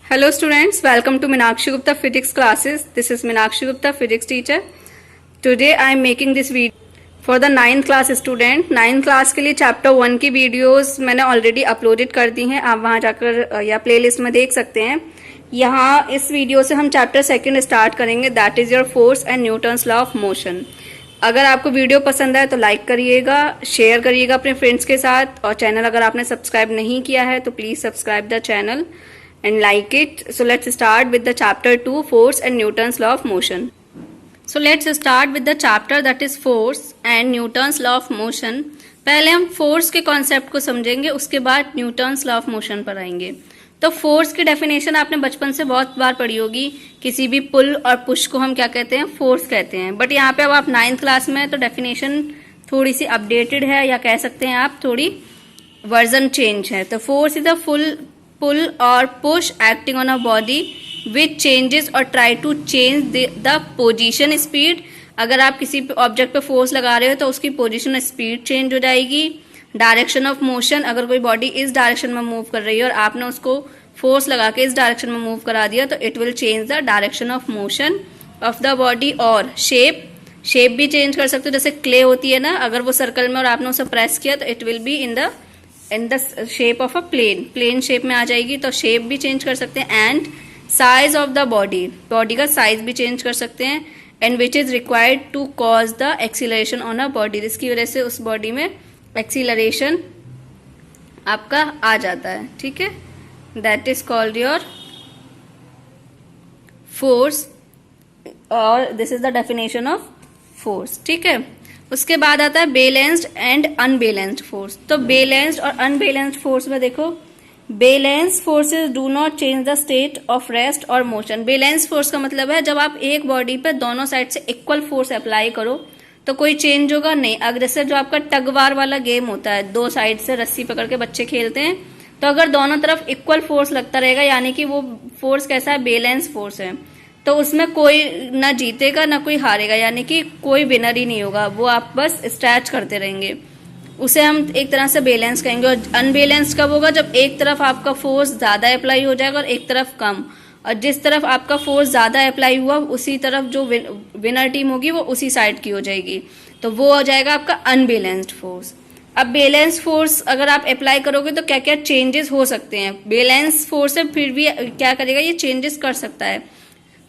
Hello students, welcome to Meenakshi Gupta Physics classes. This is Meenakshi Gupta, Physics teacher. Today I am making this video for the 9th class student. 9th class के लिए chapter 1 की videos मैंने already uploaded कर दी हैं, आप वहां जाकर या प्लेलिस्ट में देख सकते हैं। यहाँ इस वीडियो से हम चैप्टर 2 स्टार्ट करेंगे, that is your force and Newton's law of motion. अगर आपको वीडियो पसंद आए तो लाइक करिएगा, शेयर करिएगा अपने फ्रेंड्स के साथ, और चैनल अगर आपने सब्सक्राइब नहीं किया है तो please subscribe the channel and like it. So let's start with the chapter 2, force and Newton's law of motion. So let's start with the chapter that is force and Newton's law of motion. पहले हम force के concept को समझेंगे, उसके बाद Newton's law of motion पर आएंगे। तो फोर्स की डेफिनेशन आपने बचपन से बहुत बार पढ़ी होगी, किसी भी पुल और पुश को हम क्या कहते हैं, फोर्स कहते हैं। बट यहाँ पे अब आप 9th क्लास में हैं तो डेफिनेशन थोड़ी सी अपडेटेड है, या कह सकते हैं आप थोड़ी वर्जन चेंज है। तो force is a full pull or push acting on a body which changes or try to change the position speed। अगर आप किसी ऑब्जेक्ट पे फोर्स लगा रहे हो तो उसकी पोजीशन स्पीड चेंज हो जाएगी। डायरेक्शन ऑफ मोशन, अगर कोई बॉडी इस डायरेक्शन में मूव कर रही है और आपने उसको फोर्स लगा के इस डायरेक्शन में मूव करा दिया तो it will change the direction of motion of the body. और शेप भी चेंज कर सकते हो, जैसे क्ले होती है ना, अगर वो सर्कल में और आपने उसे प्रेस किया तो it will be in the shape of a plane shape में आ जाएगी, तो शेप भी चेंज कर सकते हैं। And size of the body का साइज भी चेंज कर सकते हैं। And which is required to cause the acceleration on a body, जिसकी वजह से उस बॉडी में एक्सीलरेशन आपका आ जाता है। ठीक है, that is called your force, और this is the definition of force. ठीक है, उसके बाद आता है बैलेंस्ड एंड अनबैलेंस्ड फोर्स। तो बैलेंस्ड और अनबैलेंस्ड फोर्स में देखो, balanced forces do not change the state of rest और मोशन। बैलेंस्ड फोर्स का मतलब है जब आप एक बॉडी पे दोनों साइड से इक्वल फोर्स अप्लाई करो तो कोई चेंज होगा नहीं। अगर जैसे जो आपका टग वार वाला गेम होता है, दो साइड से रस्सी पकड़ के बच्चे खेलते हैं, तो अगर दोनों तरफ इक्वल फोर्स लगता रहेगा यानी कि वो फोर्स कैसा है, बैलेंस फोर्स है, तो उसमें कोई ना जीतेगा ना कोई हारेगा, यानी कि कोई विनर ही नहीं होगा, वो आप बस स्ट्रेच करते रहेंगे। उसे हम एक तरह से बैलेंस कहेंगे। और अनबैलेंस कब होगा, जब एक तरफ आपका फोर्स ज्यादा अप्लाई हो जाएगा और एक तरफ कम, और जिस तरफ आपका फोर्स ज्यादा अप्लाई हुआ उसी तरफ जो विनर टीम होगी वो उसी साइड की हो जाएगी, तो वो हो जाएगा आपका अनबैलेंस्ड फोर्स। अब बैलेंस फोर्स अगर आप अप्लाई करोगे तो क्या क्या चेंजेस हो सकते हैं। बैलेंस फोर्स से फिर भी क्या करेगा, ये चेंजेस कर सकता है।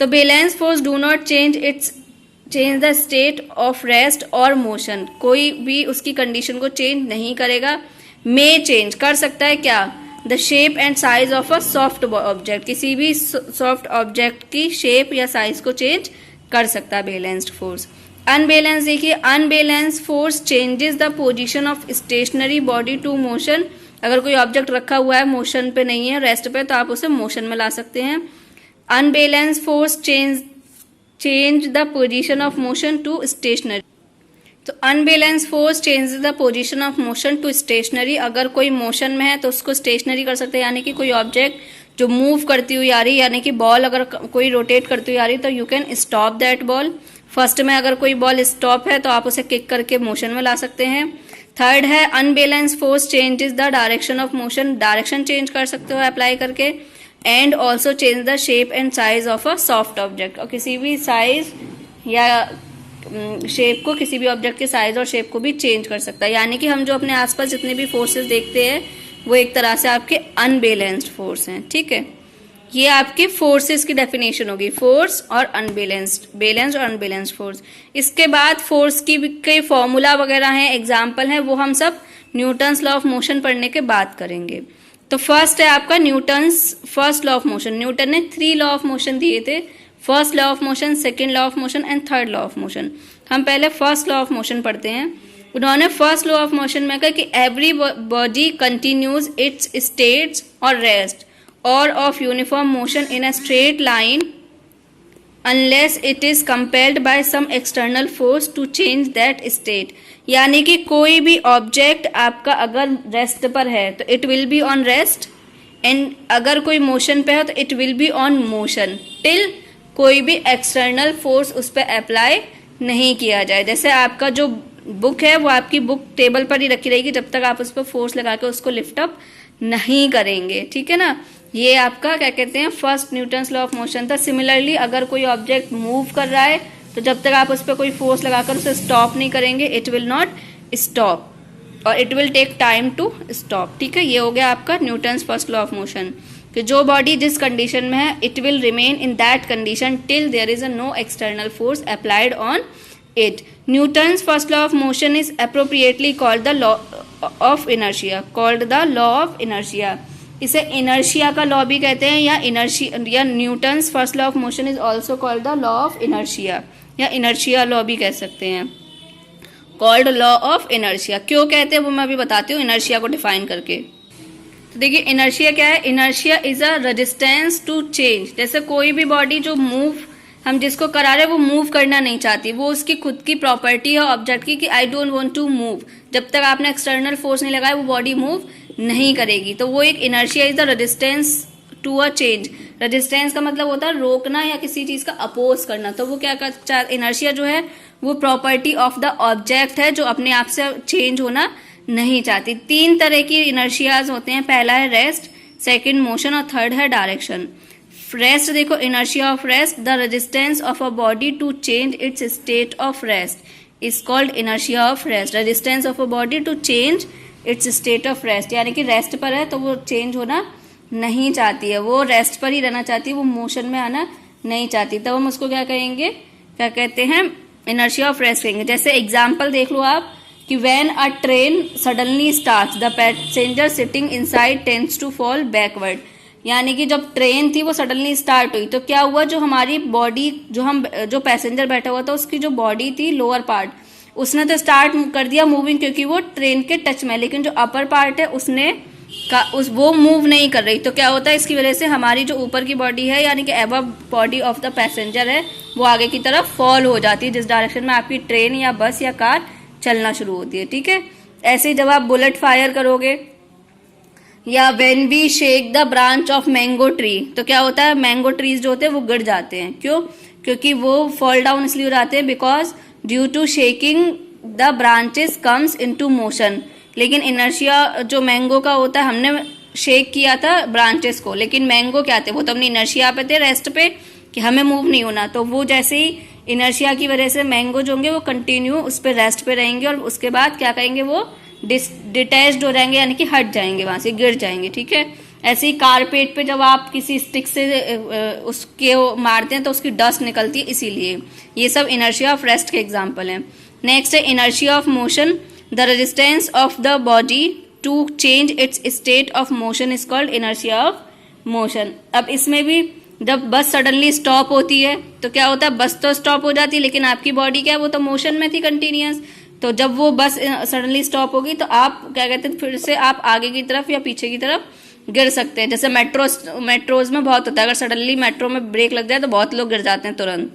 तो balance force do not change the state of rest और मोशन, कोई भी उसकी कंडीशन को चेंज नहीं करेगा। मे चेंज कर सकता है क्या, the shape and size of a soft object, किसी भी सॉफ्ट ऑब्जेक्ट की शेप या साइज को चेंज कर सकता है बैलेंस्ड फोर्स। अनबैलेंस देखिए, unbalance force changes the position of stationary body to motion. अगर कोई ऑब्जेक्ट रखा हुआ है, मोशन पे नहीं है, रेस्ट पे, तो आप उसे मोशन में ला सकते हैं। Unbalanced force change the position of motion to stationary। तो unbalanced force changes the position of motion to stationary। अगर कोई मोशन में है तो उसको स्टेशनरी कर सकते हैं, यानी कि कोई ऑब्जेक्ट जो मूव करती हुई आ रही है, यानी कि बॉल अगर कोई रोटेट करती हुई आ रही है तो you can stop that ball. First में अगर कोई बॉल स्टॉप है तो आप उसे किक करके मोशन में ला सकते हैं। थर्ड है unbalance force changes the direction of motion, direction change कर सकते हो अप्लाई करके। And also change the shape and size of a soft object, और किसी भी साइज या शेप को, किसी भी ऑब्जेक्ट के साइज और शेप को भी चेंज कर सकता है। यानी कि हम जो अपने आसपास जितने भी फोर्सेस देखते हैं वो एक तरह से आपके अनबैलेंस्ड फोर्स हैं। ठीक है, ये आपके फोर्सेस की डेफिनेशन होगी, फोर्स और अनबैलेंस्ड, बैलेंस्ड और अनबैलेंस्ड फोर्स। इसके बाद फोर्स की कई फॉर्मूला वगैरह हैं, एग्जाम्पल हैं, वो हम सब न्यूटन्स लॉ ऑफ मोशन पढ़ने के बाद करेंगे। तो फर्स्ट है आपका Newton's first law of motion. Newton ने 3 लॉ ऑफ मोशन दिए थे, first law of motion, second law of motion and third law of motion. हम पहले फर्स्ट लॉ ऑफ मोशन पढ़ते हैं। उन्होंने फर्स्ट लॉ ऑफ मोशन में कहा कि every body continues its states और रेस्ट और of uniform motion in a straight line unless it is compelled by some external force to change that state. यानी कि कोई भी ऑब्जेक्ट आपका अगर रेस्ट पर है तो it will be on rest, and अगर कोई मोशन पे है तो it will be on motion till कोई भी एक्सटर्नल फोर्स उस पर अप्लाई नहीं किया जाए। जैसे आपका जो बुक है वो आपकी बुक टेबल पर ही रखी रहेगी जब तक आप उस पर फोर्स लगा के उसको लिफ्ट अप नहीं करेंगे, ठीक है ना। ये आपका क्या कहते हैं, first Newton's law of motion था। सिमिलरली अगर कोई ऑब्जेक्ट मूव कर रहा है तो जब तक आप उस पर कोई फोर्स लगाकर उसे स्टॉप नहीं करेंगे, इट विल नॉट स्टॉप और it will take time to stop. ठीक है, ये हो गया आपका Newton's first law of motion कि जो बॉडी जिस कंडीशन में है, it will remain in that condition till there is a no external force applied on it. Newton's first law of motion is appropriately called the law of inertia, called the law of inertia. इसे inertia का law भी कहते हैं, या inertia, या Newton's first law of motion is also called the law of inertia, या inertia law भी कह सकते हैं, कॉल्ड लॉ ऑफ इनर्शिया। क्यों कहते हैं वो मैं अभी बताती हूँ इनर्शिया को डिफाइन करके। तो देखिए इनर्शिया क्या है, inertia is a resistance to change. जैसे कोई भी बॉडी जो मूव हम जिसको करा रहे हैं वो मूव करना नहीं चाहती, वो उसकी खुद की प्रॉपर्टी है ऑब्जेक्ट की कि I don't want to move. जब तक आपने एक्सटर्नल फोर्स नहीं लगाया वो बॉडी मूव नहीं करेगी। तो वो एक inertia is the resistance to a change. Resistance का मतलब होता है रोकना या किसी चीज का अपोज करना। तो वो क्या, इनर्शिया जो है वो प्रॉपर्टी ऑफ द ऑब्जेक्ट है जो अपने आप से चेंज होना नहीं चाहती। 3 तरह की इनर्शियाज होते हैं, पहला है रेस्ट, सेकंड मोशन और थर्ड है डायरेक्शन। रेस्ट देखो, inertia of rest, the resistance of a body to change its state of rest is called inertia of rest. Resistance of a body to change its state of rest, यानी कि rest पर है तो वो change होना नहीं चाहती है, वो रेस्ट पर ही रहना चाहती है, वो मोशन में आना नहीं चाहती। तब हम उसको क्या कहेंगे, क्या कहते हैं, इनर्शिया ऑफ रेस्ट कहेंगे। जैसे एग्जाम्पल देख लो आप कि when a train suddenly starts the passenger sitting inside tends to fall backward. यानी कि जब ट्रेन थी वो सडनली स्टार्ट हुई तो क्या हुआ, जो हमारी बॉडी, जो पैसेंजर बैठा हुआ था उसकी जो बॉडी थी लोअर पार्ट, उसने तो स्टार्ट कर दिया मूविंग क्योंकि वो ट्रेन के टच में, लेकिन जो अपर पार्ट है वो मूव नहीं कर रही। तो क्या होता है, इसकी वजह से हमारी जो ऊपर की बॉडी है यानी कि above body of the passenger है वो आगे की तरफ फॉल हो जाती है जिस डायरेक्शन में आपकी ट्रेन या बस या कार चलना शुरू होती है। ठीक है, ऐसे ही जब आप बुलेट फायर करोगे या when we shake the branch of mango tree, तो क्या होता है, मैंगो ट्रीज जो होते हैं वो गिर जाते हैं। क्यों, क्योंकि वो फॉल डाउन इसलिए हो जाते हैं because due to shaking the branches comes into motion. लेकिन इनर्शिया जो मैंगो का होता है, हमने शेक किया था ब्रांचेस को, लेकिन मैंगो क्या थे, वो तो अपनी इनर्शिया पे थे, रेस्ट पे, कि हमें मूव नहीं होना। तो वो जैसे ही इनर्शिया की वजह से मैंगो जो होंगे वो कंटिन्यू उस पर रेस्ट पे रहेंगे और उसके बाद क्या करेंगे, वो डिटैच्ड हो जाएंगे यानी कि हट जाएंगे, वहां से गिर जाएंगे। ठीक है, ऐसे ही कारपेट पे जब आप किसी स्टिक से उसके मारते हैं तो उसकी डस्ट निकलती है, इसीलिए ये सब इनर्शिया ऑफ रेस्ट के एग्जाम्पल हैं। नेक्स्ट है inertia of motion, the resistance of the body to change its state of motion is called inertia of motion. अब इसमें भी जब बस सडनली स्टॉप होती है तो क्या होता है, बस तो स्टॉप हो जाती है लेकिन आपकी बॉडी क्या है, वो तो मोशन में थी कंटिन्यूअस। तो जब वो बस सडनली स्टॉप होगी तो आप क्या कहते हैं, फिर से आप आगे की तरफ या पीछे की तरफ गिर सकते हैं। जैसे मेट्रोज में बहुत होता है, अगर सडनली मेट्रो में ब्रेक लग जाए तो बहुत लोग गिर जाते हैं तुरंत,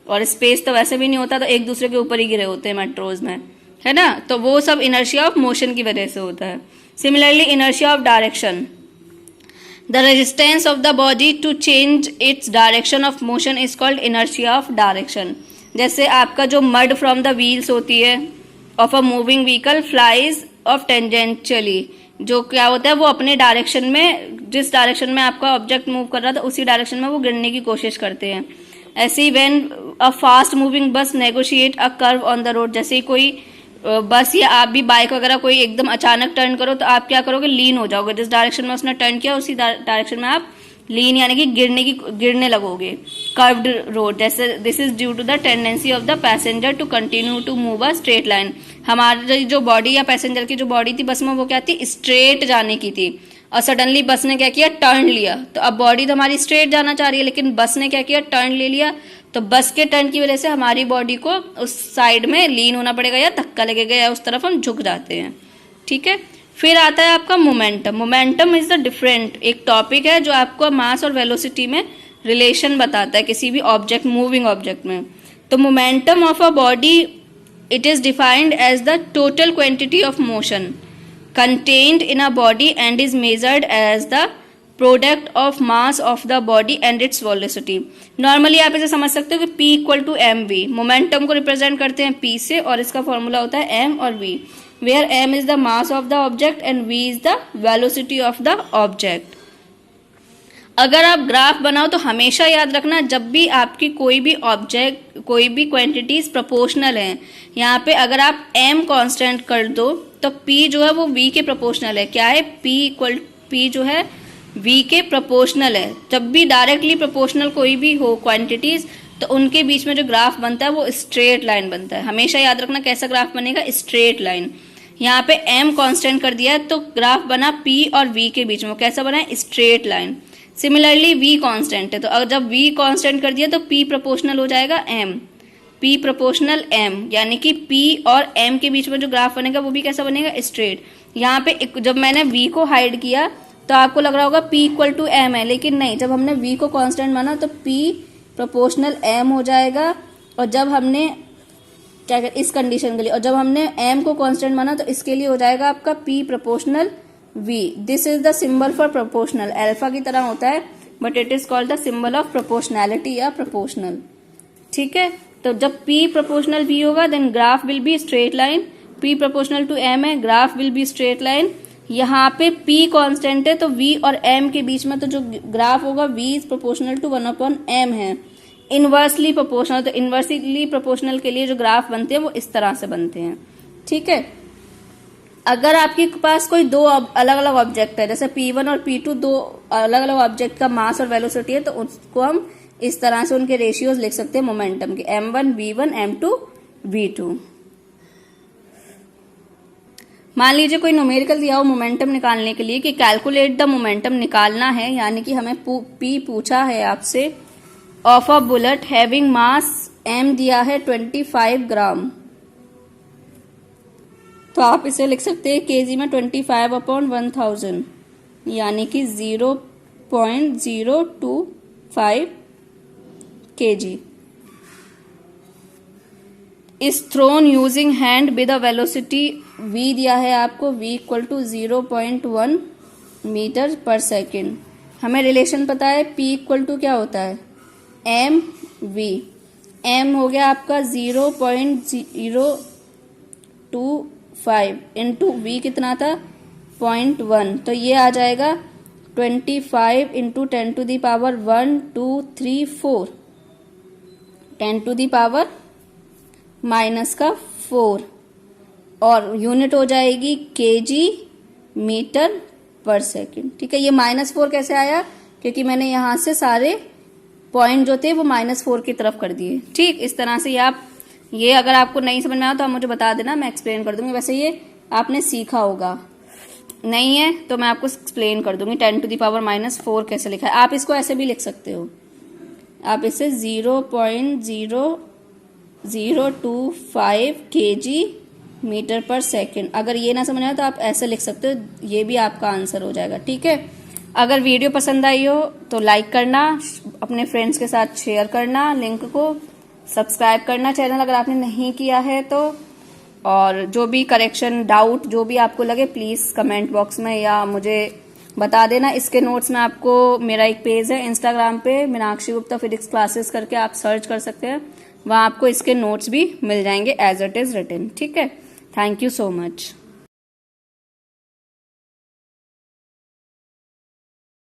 और स्पेस तो वैसे भी नहीं होता तो एक दूसरे के ऊपर ही गिरे होते हैं मेट्रोज में, है ना। तो वो सब इनर्शिया ऑफ मोशन की वजह से होता है। Similarly inertia of direction, the resistance of the body to change its direction of motion is called inertia of direction. जैसे आपका जो मड फ्रॉम द व्हील्स होती है of a moving vehicle flies off tangentially, जो क्या होता है वो अपने डायरेक्शन में, जिस डायरेक्शन में आपका ऑब्जेक्ट मूव कर रहा था उसी डायरेक्शन में वो गिरने की कोशिश करते हैं। ऐसे ही when a fast moving bus negotiate a curve on the road, जैसे कोई बस या आप भी बाइक वगैरह कोई एकदम अचानक टर्न करो तो आप क्या करोगे, लीन हो जाओगे। जिस डायरेक्शन में उसने टर्न किया उसी डायरेक्शन में आप लीन यानी कि गिरने लगोगे। कर्व्ड रोड, जैसे this is due to the tendency of the passenger to continue to move a straight line. हमारी जो बॉडी या पैसेंजर की जो बॉडी थी बस में वो क्या थी, स्ट्रेट जाने की थी, और सडनली बस ने क्या किया, टर्न लिया। तो अब बॉडी तो हमारी स्ट्रेट जाना चाह रही है लेकिन बस ने क्या किया, टर्न ले लिया। तो बस के टर्न की वजह से हमारी बॉडी को उस साइड में लीन होना पड़ेगा या धक्का लगेगा या उस तरफ हम झुक जाते हैं। ठीक है, फिर आता है आपका momentum. Momentum is the different, एक टॉपिक है जो आपको मास और वेलोसिटी में रिलेशन बताता है किसी भी ऑब्जेक्ट, मूविंग ऑब्जेक्ट में। तो momentum of a body, it is defined as the total quantity of motion contained in a body and is measured as the product of mass of the body and its velocity. Normally आप इसे समझ सकते हो कि P equal to M V, momentum को represent करते हैं P से और इसका फॉर्मूला होता है m और v, where m is the mass of the object and v is the velocity of the object. अगर आप ग्राफ बनाओ तो हमेशा याद रखना, जब भी आपकी कोई भी ऑब्जेक्ट, कोई भी क्वांटिटीज प्रोपोर्शनल है, यहाँ पे अगर आप m कांस्टेंट कर दो तो p जो है वो v के प्रोपोर्शनल है। क्या है? p जो है v के प्रोपोर्शनल है। जब भी डायरेक्टली प्रोपोर्शनल कोई भी हो क्वांटिटीज, तो उनके बीच में जो ग्राफ बनता है वो स्ट्रेट लाइन बनता है। हमेशा याद रखना कैसा ग्राफ बनेगा? Straight line. यहाँ पे m कांस्टेंट कर दिया है तो ग्राफ बना p और v के बीच में, कैसा बना है? Straight line. Similarly v constant है, तो अगर जब v कांस्टेंट कर दिया तो p प्रोपोर्शनल हो जाएगा m, p प्रोपोर्शनल m, यानी कि p और m के बीच में जो ग्राफ बनेगा वो भी कैसा बनेगा? स्ट्रेट। यहाँ पे जब मैंने v को हाइड किया तो आपको लग रहा होगा p इक्वल टू m है, लेकिन नहीं, जब हमने v को कांस्टेंट माना तो p प्रोपोर्शनल m हो जाएगा। और जब हमने क्या कहते इस कंडीशन के लिए, और जब हमने m को कांस्टेंट माना तो इसके लिए हो जाएगा आपका p proportional v। This is the symbol for proportional. Alpha की तरह होता है but it is called the symbol of proportionality या प्रोपोर्शनल। ठीक है, तो जब p प्रोपोर्शनल v होगा then graph will be straight line. p proportional to m है, graph will be straight line. यहाँ पे p कांस्टेंट है तो v और m के बीच में तो जो ग्राफ होगा v is proportional to 1/m है। इनवर्सली प्रोपोर्शनल, तो इनवर्सली प्रोपोर्शनल के लिए जो ग्राफ बनते हैं वो इस तरह से बनते हैं। ठीक है, अगर आपके पास कोई दो अलग अलग ऑब्जेक्ट है, जैसे P1 और P2 दो अलग अलग ऑब्जेक्ट का मास और वेलोसिटी है, तो उसको हम इस तरह से उनके रेशियोज लिख सकते हैं मोमेंटम के, m1 v1 m2 v2। मान लीजिए कोई न्यूमेरिकल दिया हो मोमेंटम निकालने के लिए कि कैलकुलेट द मोमेंटम निकालना है, यानी कि हमें P पूछा है आपसे of a bullet having mass m दिया है 25 ग्राम, तो आप इसे लिख सकते हैं केजी में 25/1000, यानी कि 0.025 KG is throne using hand with a velocity v दिया है आपको v इक्वल टू 0.1 मीटर पर सेकेंड। हमें रिलेशन पता है p इक्वल टू क्या होता है? m v। m हो गया आपका 0.025 इंटू v कितना था? 0.1, तो ये आ जाएगा 25 into 10 to the power 1 2 3 4, 10 to the power minus का 4, और यूनिट हो जाएगी केजी मीटर पर सेकेंड। ठीक है, ये -4 कैसे आया? क्योंकि मैंने यहां से सारे पॉइंट जो थे वो -4 की तरफ कर दिए। ठीक, इस तरह से ये अगर आपको नहीं समझ में आया तो आप मुझे बता देना, मैं एक्सप्लेन कर दूंगी। वैसे ये आपने सीखा होगा, नहीं है तो मैं आपको एक्सप्लेन कर दूंगी 10 टू दी पावर -4 कैसे लिखा है। आप इसको ऐसे भी लिख सकते हो, आप इसे 0.0025 केजी मीटर पर सेकेंड। अगर ये ना समझ आए तो आप ऐसे लिख सकते हो, ये भी आपका आंसर हो जाएगा। ठीक है, अगर वीडियो पसंद आई हो तो लाइक करना, अपने फ्रेंड्स के साथ शेयर करना, लिंक को सब्सक्राइब करना चैनल अगर आपने नहीं किया है तो, और जो भी करेक्शन डाउट जो भी आपको लगे प्लीज कमेंट बॉक्स में या मुझे बता देना। इसके नोट्स में आपको मेरा एक पेज है इंस्टाग्राम पे, मीनाक्षी गुप्ता फिजिक्स क्लासेस करके आप सर्च कर सकते हैं, वहां आपको इसके नोट्स भी मिल जाएंगे एज इट इज रिटन। ठीक है, थैंक यू सो मच।